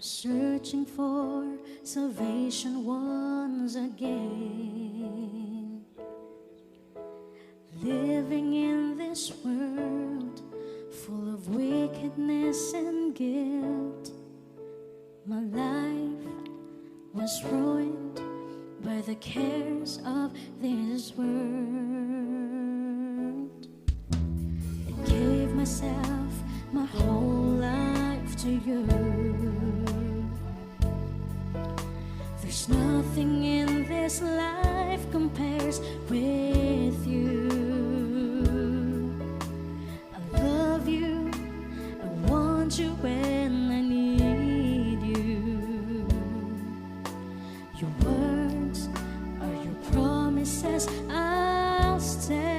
searching for salvation once again. Living in this world full of wickedness and guilt, my life was ruined by the cares of this world. I gave myself, my whole life to you. There's nothing in this life compares with you. I love you, I want you when I need you. Your words are your promises, I'll stand.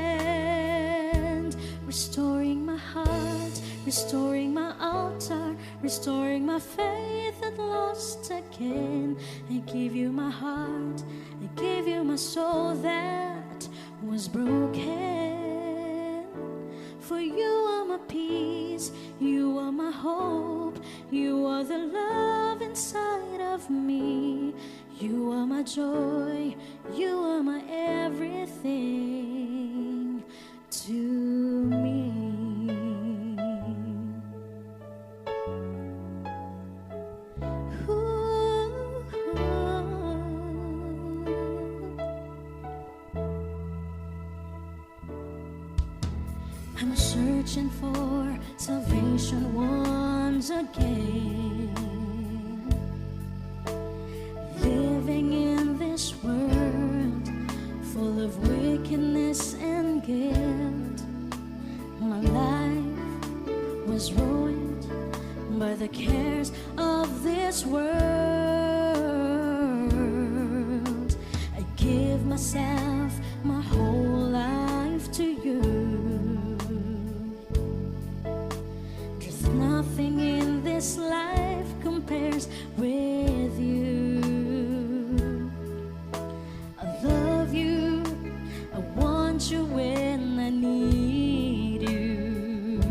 Restoring my heart, restoring my altar, restoring my faith at lost again. I give you my heart, I give you my soul that was broken. For you are my peace, you are my hope, you are the love inside of me. You are my joy, you are my everything to me. I'm searching for salvation once again. Living in this world full of wickedness and guilt, my life was ruined by the cares of this world. I give myself, my whole life to you. Nothing in this life compares with you. I love you, I want you when I need you.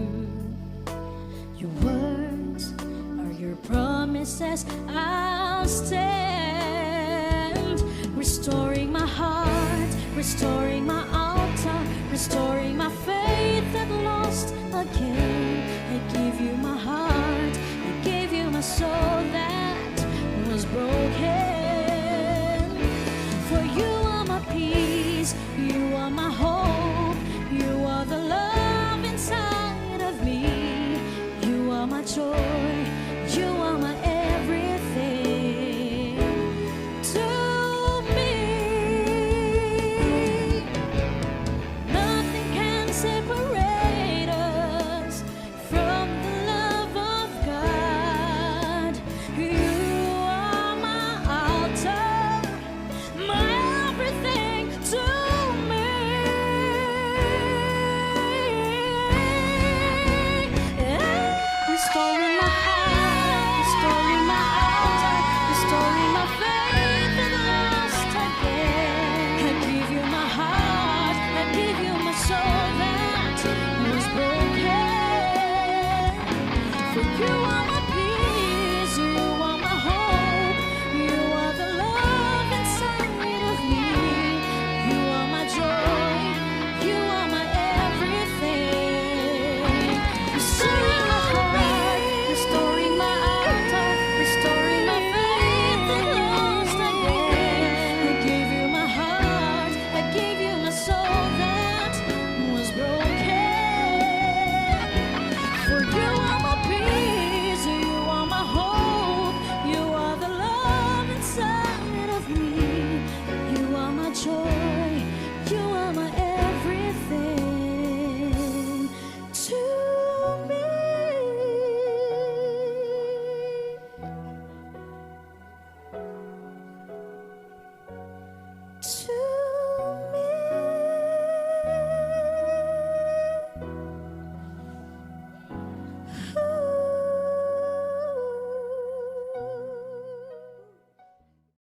Your words are your promises, I'll stand. Restoring my heart, restoring my altar, restoring my faith that lost again. I give you my heart, I give you my soul that was broken. For you are my peace, you